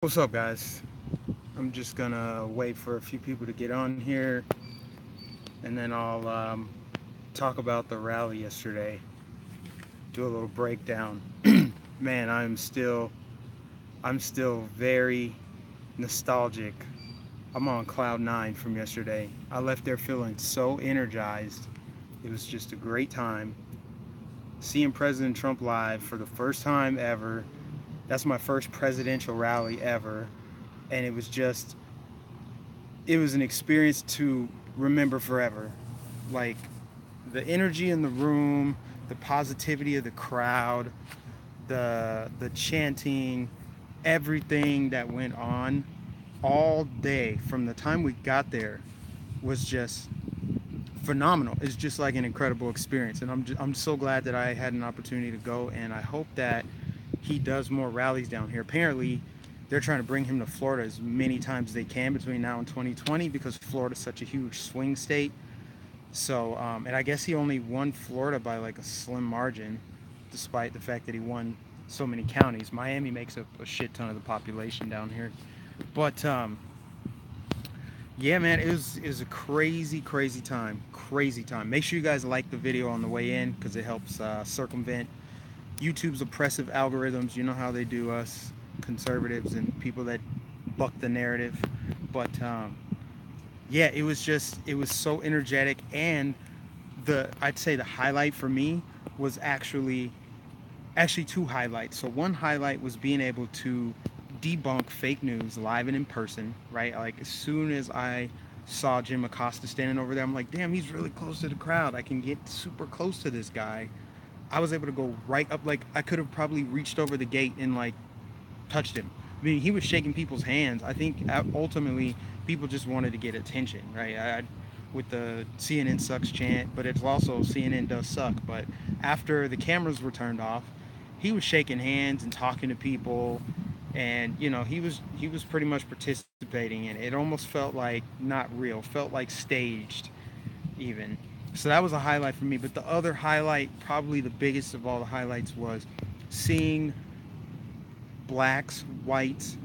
What's up, guys? I'm just gonna wait for a few people to get on here, and then I'll talk about the rally yesterday. Do a little breakdown. Man, I'm still very nostalgic. I'm on cloud nine from yesterday. I left there feeling so energized. It was just a great time. Seeing President Trump live for the first time ever. That's my first presidential rally ever, and it was an experience to remember forever. Like the energy in the room, the positivity of the crowd, the chanting, everything that went on all day from the time we got there was just phenomenal. It's just like an incredible experience, and I'm so glad that I had an opportunity to go, and I hope that he does more rallies down here. Apparently, they're trying to bring him to Florida as many times as they can between now and 2020 because Florida's such a huge swing state. So, and I guess he only won Florida by like a slim margin, despite the fact that he won so many counties. Miami makes up a shit ton of the population down here. But yeah, man, it was a crazy time. Make sure you guys like the video on the way in because it helps circumvent YouTube's oppressive algorithms. You know how they do us conservatives and people that buck the narrative. But yeah, it was so energetic, and the I'd say the highlight for me was actually two highlights. So one highlight was being able to debunk fake news live and in person, right? Like as soon as I saw Jim Acosta standing over there, I'm like, damn, he's really close to the crowd. I can get super close to this guy. I was able to go right up, like I could have probably reached over the gate and like touched him. I mean, he was shaking people's hands. I think ultimately people just wanted to get attention, right? With the CNN sucks chant, but it's also CNN does suck. But after the cameras were turned off, he was shaking hands and talking to people, and he was pretty much participating in it. It almost felt like not real, felt like staged even. So that was a highlight for me. But the other highlight, probably the biggest of all the highlights, was seeing blacks, whites,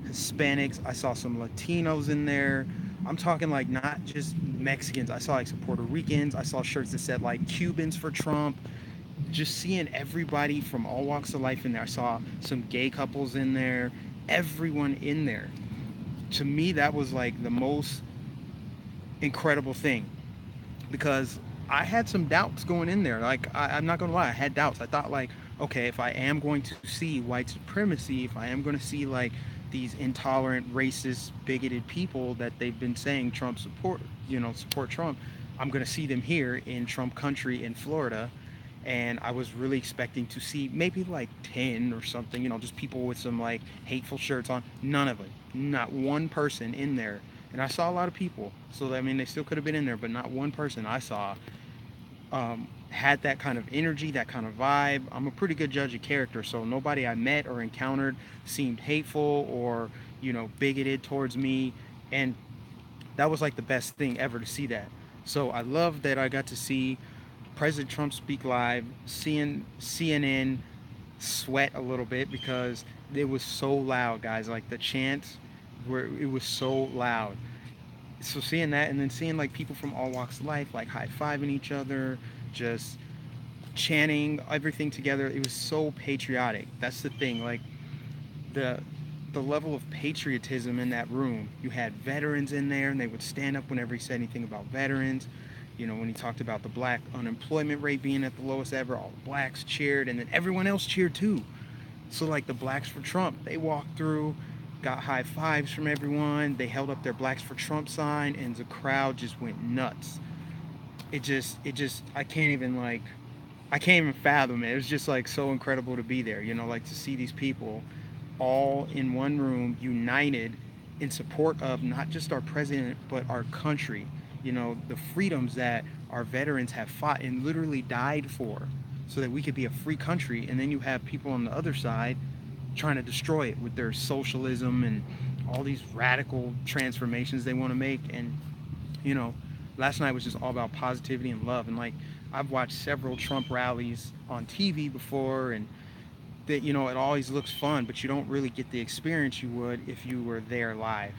Hispanics. I saw some Latinos in there. I'm talking like not just Mexicans. I saw like some Puerto Ricans. I saw shirts that said like Cubans for Trump. Just seeing everybody from all walks of life in there. I saw some gay couples in there. Everyone in there. To me, that was like the most incredible thing because I had some doubts going in there. Like I'm not gonna lie, I had doubts. I thought like, okay, if I am going to see white supremacy, if I am going to see like these intolerant, racist, bigoted people that they've been saying Trump support Trump, I'm going to see them here in Trump country in Florida. And I was really expecting to see maybe like 10 or something, just people with some like hateful shirts on. None of it. Not one person in there. And I saw a lot of people. So, I mean, they still could have been in there, but not one person I saw had that kind of energy, that kind of vibe. I'm a pretty good judge of character, so nobody I met or encountered seemed hateful or, bigoted towards me. And that was like the best thing ever to see that. So I love that I got to see President Trump speak live, seeing CNN sweat a little bit because it was so loud, guys. Like the chants were, it was so loud. So seeing that and then seeing like people from all walks of life like high-fiving each other, just chanting everything together, it was so patriotic. That's the thing. Like the the level of patriotism in that room. You had veterans in there, and they would stand up whenever he said anything about veterans. When he talked about the black unemployment rate being at the lowest ever, all the blacks cheered, and then everyone else cheered too. So, like the Blacks for Trump, they walked through, got high fives from everyone. They held up their Blacks for Trump sign, and the crowd just went nuts. I can't even I can't even fathom it. It was just like so incredible to be there, like to see these people all in one room, united in support of not just our president, but our country. The freedoms that our veterans have fought and literally died for so that we could be a free country. And then you have people on the other side trying to destroy it with their socialism and all these radical transformations they want to make. And, you know, last night was just all about positivity and love. And like, I've watched several Trump rallies on TV before, and that, you know, it always looks fun, but you don't really get the experience you would if you were there live.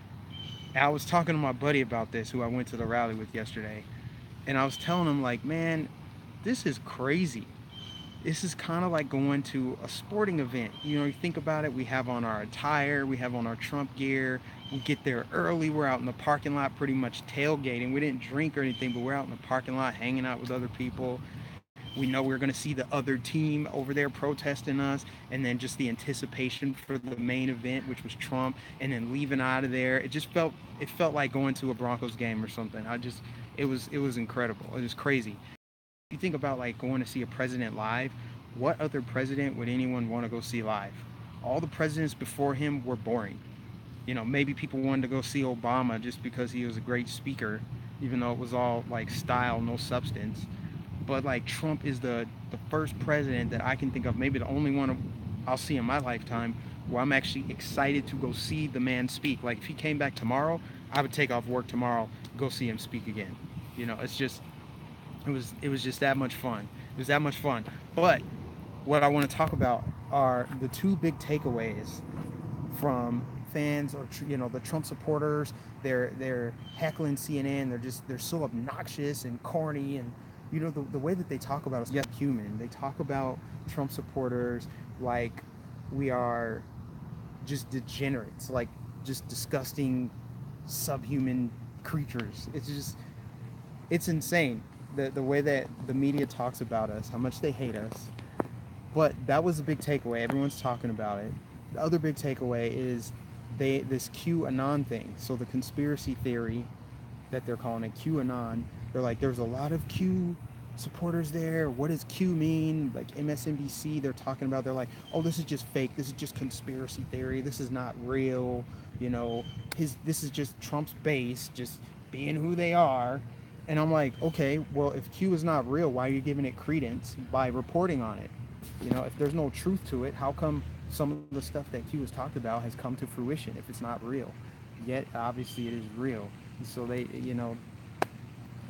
And I was talking to my buddy about this, who I went to the rally with yesterday, and I was telling him, like, man, this is crazy. This is kind of like going to a sporting event. You know, you think about it, we have on our attire, we have on our Trump gear, we get there early, we're out in the parking lot pretty much tailgating. We didn't drink or anything, but we're out in the parking lot hanging out with other people. We know we're going to see the other team over there protesting us, and then just the anticipation for the main event, which was Trump, and then leaving out of there. It felt like going to a Broncos game or something. It was incredible. It was crazy. You think about like going to see a president live, what other president would anyone want to go see live? All the presidents before him were boring. You know, maybe people wanted to go see Obama just because he was a great speaker, even though it was all like style, no substance. But like Trump is the first president that I can think of, maybe the only one I'll see in my lifetime, where I'm actually excited to go see the man speak. Like if he came back tomorrow, I would take off work tomorrow, go see him speak again. You know, it's just it was just that much fun. It was that much fun. But what I want to talk about are the two big takeaways from fans, or you know, the Trump supporters. They're heckling CNN. They're so obnoxious and corny, and you know the way that they talk about us, yeah, human. They talk about Trump supporters like we are just degenerates, like just disgusting subhuman creatures. It's insane the way that the media talks about us, how much they hate us. But that was a big takeaway. Everyone's talking about it. The other big takeaway is this QAnon thing. So the conspiracy theory that they're calling it, QAnon, they're like, there's a lot of Q supporters there. What does Q mean? Like MSNBC, they're talking about, they're like, oh, this is just fake. This is just conspiracy theory. This is not real. You know, this is just Trump's base, just being who they are. And I'm like, okay, well, if Q is not real, why are you giving it credence by reporting on it? You know, if there's no truth to it, how come some of the stuff that Q has talked about has come to fruition if it's not real? Yet, obviously, it is real. So they, you know,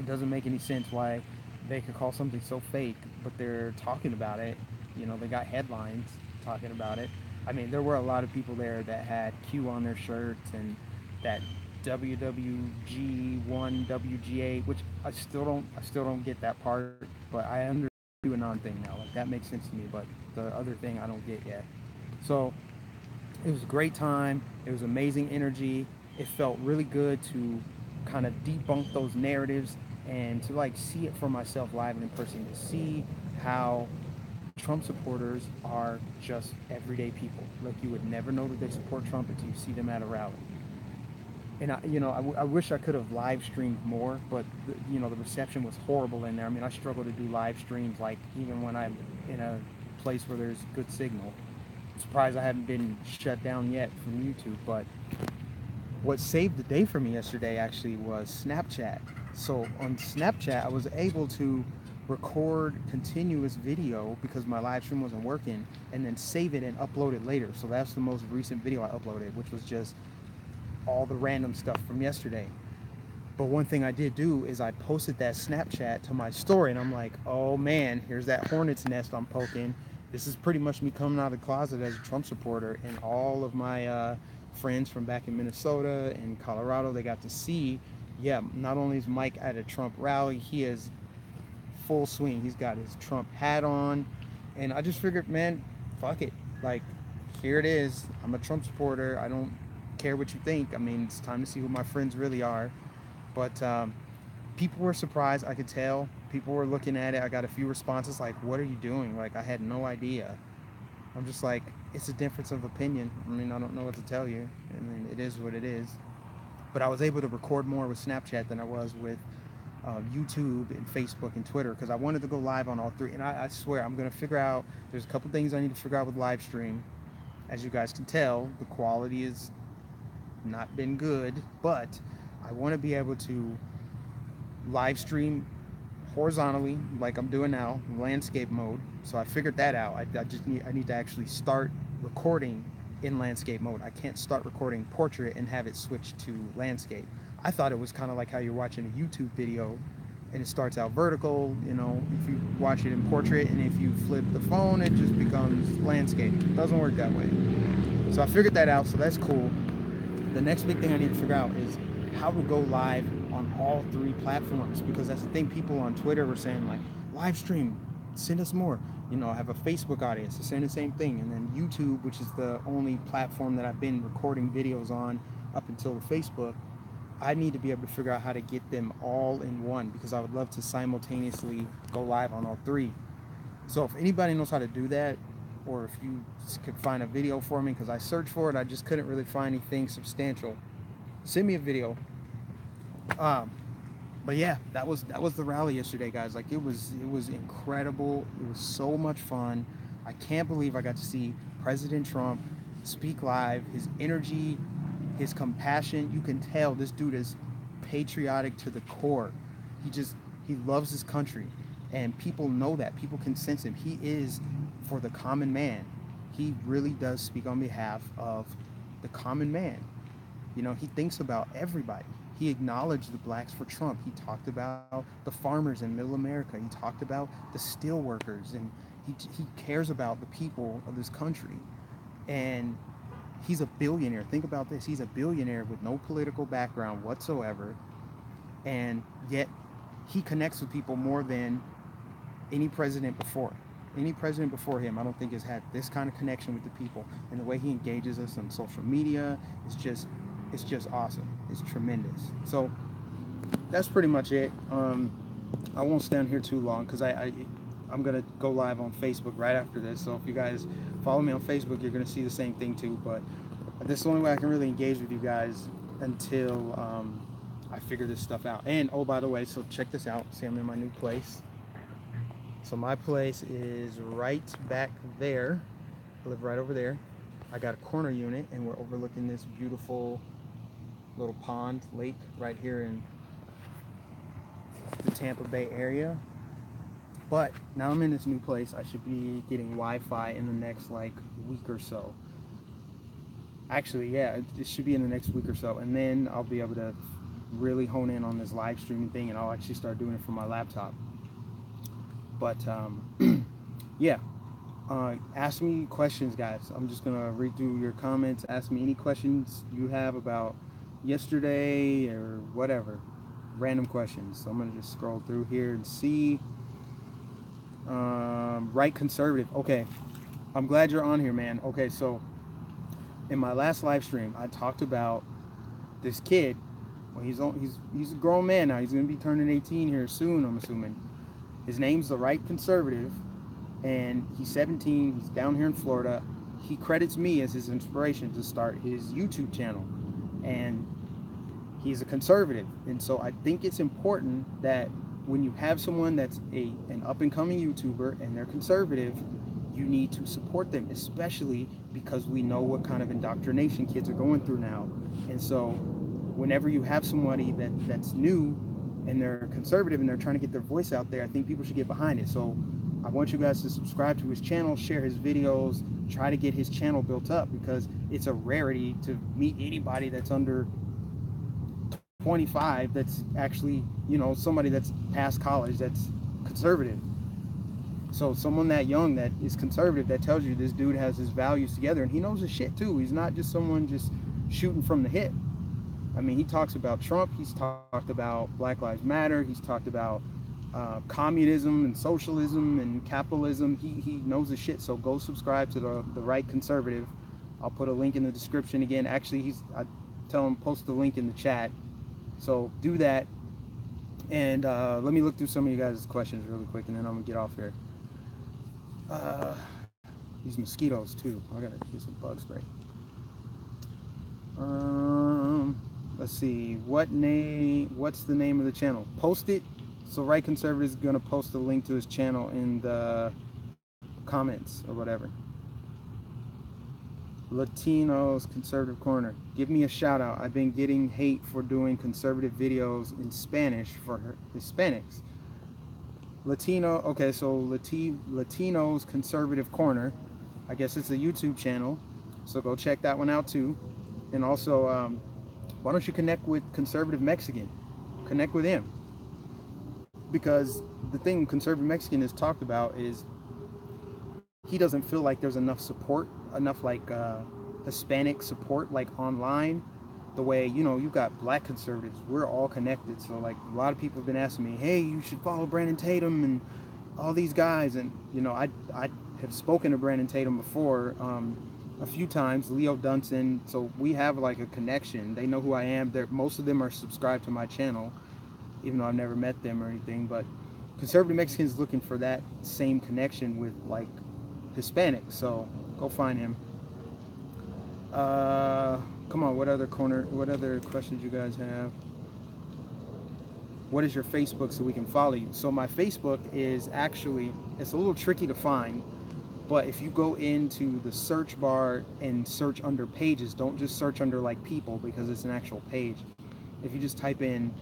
it doesn't make any sense why they could call something so fake, but they're talking about it. You know, they got headlines talking about it. I mean, there were a lot of people there that had Q on their shirts, and that WWG1, WGA, which I still don't get that part, but I understand the QAnon thing now. Like that makes sense to me, but the other thing I don't get yet. So it was a great time. It was amazing energy. It felt really good to kind of debunk those narratives and to like see it for myself live and in person, to see how Trump supporters are just everyday people. Like you would never know that they support Trump until you see them at a rally. And I wish I could have live streamed more, but the reception was horrible in there. I mean, I struggle to do live streams, like even when I'm in a place where there's good signal. I'm surprised I haven't been shut down yet from YouTube. But what saved the day for me yesterday actually was Snapchat. So on Snapchat, I was able to record continuous video because my live stream wasn't working, and then save it and upload it later. So that's the most recent video I uploaded, which was just all the random stuff from yesterday. But one thing I did do is I posted that Snapchat to my story, and I'm like, oh man, here's that hornet's nest I'm poking. This is pretty much me coming out of the closet as a Trump supporter, and all of my friends from back in Minnesota and Colorado, they got to see, yeah, not only is Mike at a Trump rally, he is full swing. He's got his Trump hat on, and I just figured, man, fuck it. Like, here it is. I'm a Trump supporter. I don't care what you think. I mean, it's time to see who my friends really are. But people were surprised. I could tell. People were looking at it. I got a few responses like, what are you doing? Like, I had no idea. I'm just like, it's a difference of opinion. I mean, I don't know what to tell you. I mean, it is what it is. But I was able to record more with Snapchat than I was with YouTube and Facebook and Twitter, because I wanted to go live on all three. And I swear, I'm going to figure out, there's a couple things I need to figure out with live stream. As you guys can tell, the quality has not been good, but I want to be able to live stream horizontally like I'm doing now, landscape mode. So I figured that out. I need to actually start recording in landscape mode. I can't start recording portrait and have it switch to landscape. I thought it was kind of like how you're watching a YouTube video and it starts out vertical, you know, if you watch it in portrait, and if you flip the phone, it just becomes landscape. It doesn't work that way. So I figured that out, so that's cool. The next big thing I need to figure out is how to go live on all three platforms, because that's the thing. People on Twitter were saying, like, live stream, send us more. You know, I have a Facebook audience, they're saying the same thing. And then YouTube, which is the only platform that I've been recording videos on up until Facebook, I need to be able to figure out how to get them all in one, because I would love to simultaneously go live on all three. So if anybody knows how to do that, or if you could find a video for me, because I searched for it, I just couldn't really find anything substantial, send me a video. But yeah, that was the rally yesterday, guys. Like, it was incredible. It was so much fun. I can't believe I got to see President Trump speak live. His energy, his compassion, you can tell this dude is patriotic to the core. He loves his country, and people know that. People can sense him. He is for the common man. He really does speak on behalf of the common man. You know, he thinks about everybody. He acknowledged the blacks for Trump. He talked about the farmers in middle America. He talked about the steel workers, and he cares about the people of this country. And he's a billionaire. Think about this. He's a billionaire with no political background whatsoever. And yet he connects with people more than any president before. Any president before him, I don't think, has had this kind of connection with the people. And the way he engages us on social media is just awesome. It's tremendous. So that's pretty much it. I won't stand here too long, because I'm gonna go live on Facebook right after this. So if you guys follow me on Facebook, you're gonna see the same thing too. But this is the only way I can really engage with you guys until I figure this stuff out. And oh, by the way, so check this out. See, I'm in my new place. So my place is right back there. I live right over there. I got a corner unit, and we're overlooking this beautiful little pond lake right here in the Tampa Bay area. But now I'm in this new place. I should be getting Wi-Fi in the next like week or so. Actually, yeah, it should be in the next week or so, and then I'll be able to really hone in on this live streaming thing, and I'll actually start doing it from my laptop. But yeah, ask me questions, guys. I'm just gonna read through your comments. Ask me any questions you have about yesterday or whatever, random questions. So I'm gonna just scroll through here and see. Right conservative. Okay, I'm glad you're on here, man. Okay, so in my last live stream, I talked about this kid. Well, he's a grown man now. He's gonna be turning 18 here soon, I'm assuming. His name's the Right Conservative, and he's 17. He's down here in Florida. He credits me as his inspiration to start his YouTube channel, and he's a conservative. And so I think it's important that when you have someone that's an up-and-coming YouTuber and they're conservative, you need to support them, especially because we know what kind of indoctrination kids are going through now. And so whenever you have somebody that's new and they're conservative and they're trying to get their voice out there, I think people should get behind it. So I want you guys to subscribe to his channel, share his videos, try to get his channel built up, because it's a rarity to meet anybody that's under 25 that's actually, you know, somebody that's past college that's conservative. So someone that young that is conservative, that tells you this dude has his values together, and he knows his shit too. He's not just someone just shooting from the hip. I mean, he talks about Trump, he's talked about Black Lives Matter, he's talked about communism and socialism and capitalism. He knows his shit. So go subscribe to the Right Conservative. I'll put a link in the description again. Actually, I tell him post the link in the chat. So do that. And let me look through some of you guys' questions really quick, and then I'm gonna get off here. These mosquitoes too. I gotta get some bug spray. Let's see. What's the name of the channel? Post it. So Right Conservative is gonna post a link to his channel in the comments or whatever. Latinos Conservative Corner. Give me a shout out. I've been getting hate for doing conservative videos in Spanish for Hispanics. Latino. Okay, so Latinos Conservative Corner. I guess it's a YouTube channel. So go check that one out too. And also, why don't you connect with Conservative Mexican? Connect with him. because the thing Conservative Mexican has talked about is he doesn't feel like there's enough support, enough like Hispanic support, like online. The way, you know, you got black conservatives, we're all connected. So like a lot of people have been asking me, hey, you should follow Brandon Tatum and all these guys. And you know, I have spoken to Brandon Tatum before, a few times, Leo Dunson. So we have like a connection. They know who I am. Most of them are subscribed to my channel, even though I've never met them or anything. But Conservative Mexicans looking for that same connection with like Hispanics. So go find him. Come on, what other questions you guys have? What is your Facebook so we can follow you? So my Facebook is actually, it's a little tricky to find, but if you go into the search bar and search under pages, don't just search under like people, because it's an actual page. If you just type in,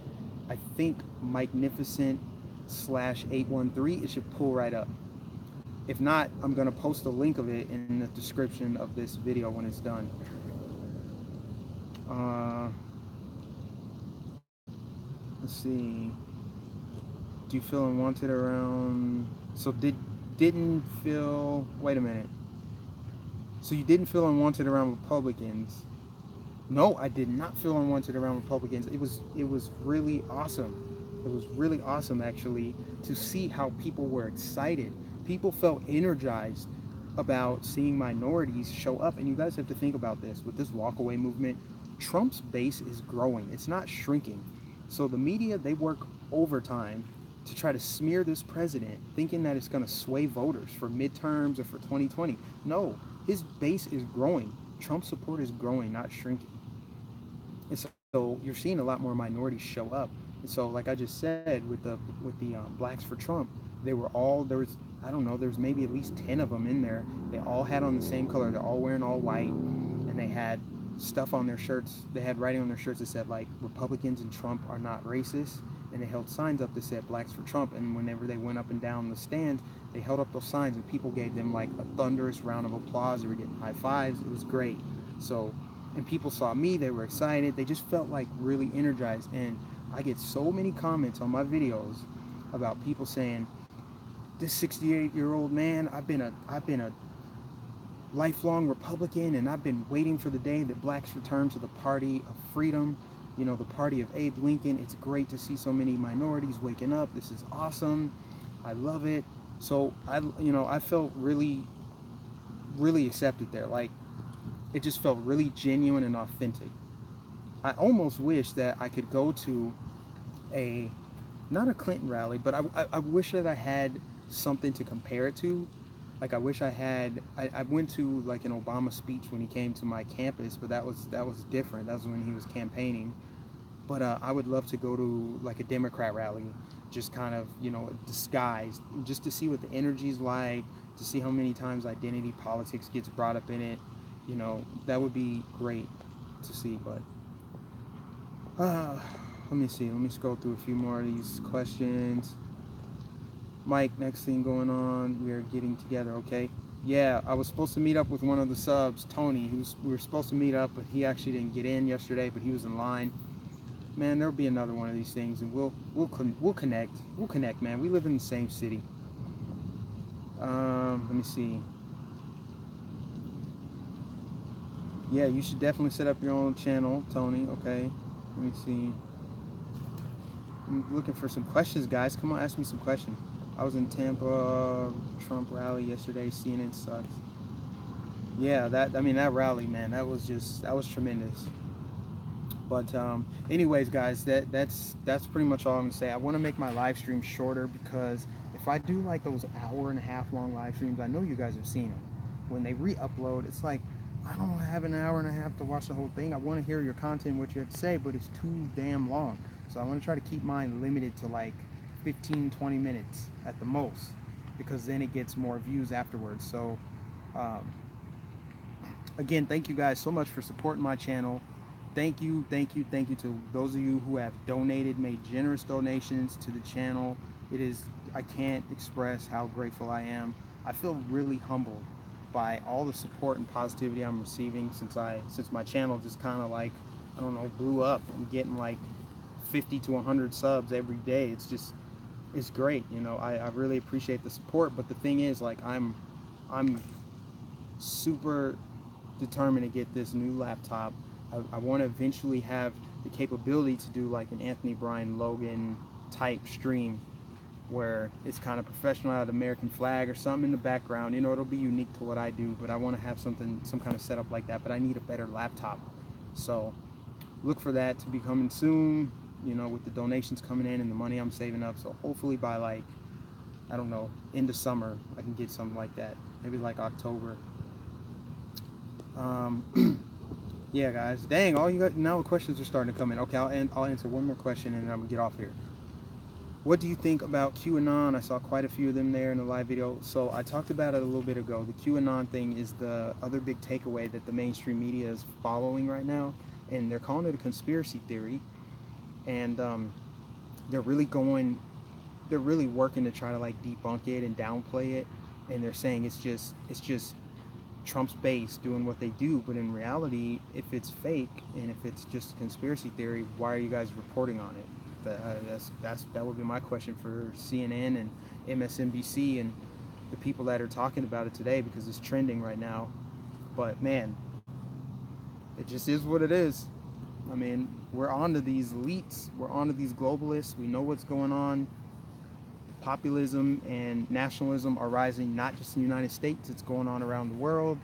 I think Magnificent /813, it should pull right up. If not, I'm going to post a link of it in the description of this video when it's done. Let's see. Do you feel unwanted around... So didn't feel... Wait a minute. So you didn't feel unwanted around Republicans. No, I did not feel unwanted around Republicans. It was really awesome. It was really awesome, actually, to see how people were excited. People felt energized about seeing minorities show up. And you guys have to think about this. With this walkaway movement, Trump's base is growing. It's not shrinking. So the media, they work overtime to try to smear this president, thinking that it's going to sway voters for midterms or for 2020. No, his base is growing. Trump's support is growing, not shrinking. And so you're seeing a lot more minorities show up. And so, like I just said, with the Blacks for Trump, there was, I don't know, there's maybe at least 10 of them in there. They all had on the same color. They're all wearing all white, and they had stuff on their shirts. They had writing on their shirts that said like Republicans and Trump are not racist, and they held signs up that said Blacks for Trump. And whenever they went up and down the stand, they held up those signs, and people gave them like a thunderous round of applause. They were getting high fives. It was great. So, and people saw me, they were excited. They just felt like really energized. And I get so many comments on my videos about people saying, this 68-year-old man, I've been a lifelong Republican, and I've been waiting for the day that blacks return to the party of freedom, you know, the party of Abe Lincoln. It's great to see so many minorities waking up. This is awesome. I love it. So I felt really, really accepted there. Like, it just felt really genuine and authentic. I almost wish that I could go to not a Clinton rally, but I wish that I had something to compare it to. Like, I wish I went to like an Obama speech when he came to my campus, but that was different. That was when he was campaigning. But I would love to go to like a Democrat rally, just kind of, you know, disguised, just to see what the energy's like, to see how many times identity politics gets brought up in it. You know, that would be great to see. But let me see. Let me scroll through a few more of these questions. Mike, next thing going on, we are getting together, okay? Yeah, I was supposed to meet up with one of the subs, Tony. We were supposed to meet up, but he actually didn't get in yesterday, but he was in line. Man, there'll be another one of these things, and we'll connect. We'll connect, man. We live in the same city. Let me see. Yeah, you should definitely set up your own channel, Tony. Okay. Let me see. I'm looking for some questions, guys. Come on, ask me some questions. I was in Tampa, Trump rally yesterday. CNN sucks. Yeah, that rally, man, that was tremendous. But anyways, guys, that's pretty much all I'm gonna say. I want to make my live stream shorter, because if I do like those hour-and-a-half long live streams, I know you guys have seen them. When they re-upload, it's like, I don't have an hour and a half to watch the whole thing. I want to hear your content, what you have to say, but it's too damn long. So I want to try to keep mine limited to like 15-20 minutes at the most, because then it gets more views afterwards. So again, thank you guys so much for supporting my channel. Thank you to those of you who have donated, made generous donations to the channel. I can't express how grateful I am. I feel really humbled by all the support and positivity I'm receiving since my channel just kind of, like, I don't know, blew up. I'm getting like 50 to 100 subs every day. It's it's great. You know, I really appreciate the support. But the thing is, like, I'm super determined to get this new laptop. I want to eventually have the capability to do like an Anthony Brian Logan type stream where it's kind of professional, out of the American flag or something in the background. You know, it'll be unique to what I do, but I want to have something, some kind of setup like that. But I need a better laptop, so look for that to be coming soon. You know, with the donations coming in and the money I'm saving up, so hopefully by like, I don't know, end of summer I can get something like that. Maybe like October. Yeah, guys. Dang, all you got now. The questions are starting to come in. Okay, I'll answer one more question and then I'm gonna get off here. What do you think about QAnon? I saw quite a few of them there in the live video. So I talked about it a little bit ago. The QAnon thing is the other big takeaway that the mainstream media is following right now, and they're calling it a conspiracy theory. And they're really going, they're really working to try to like debunk it and downplay it. And they're saying it's just Trump's base doing what they do. But in reality, if it's fake and if it's just a conspiracy theory, why are you guys reporting on it? That would be my question for CNN and MSNBC and the people that are talking about it today, because it's trending right now. But man, it just is what it is. I mean, we're on to these elites, we're on to these globalists. We know what's going on. Populism and nationalism are rising not just in the United States, it's going on around the world.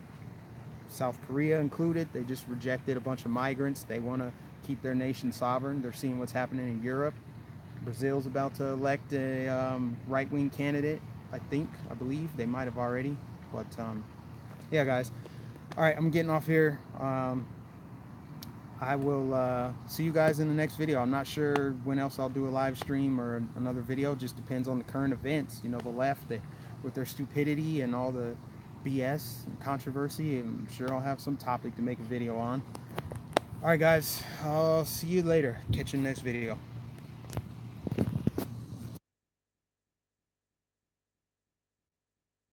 South Korea included. They just rejected a bunch of migrants. They want to keep their nation sovereign. They're seeing what's happening in Europe. Brazil's about to elect a right-wing candidate, I believe. They might have already. But yeah, guys. All right, I'm getting off here. I will see you guys in the next video. I'm not sure when else I'll do a live stream or another video. It just depends on the current events. You know, the left, with their stupidity and all the BS and controversy. I'm sure I'll have some topic to make a video on. All right, guys. I'll see you later. Catch you in the next video.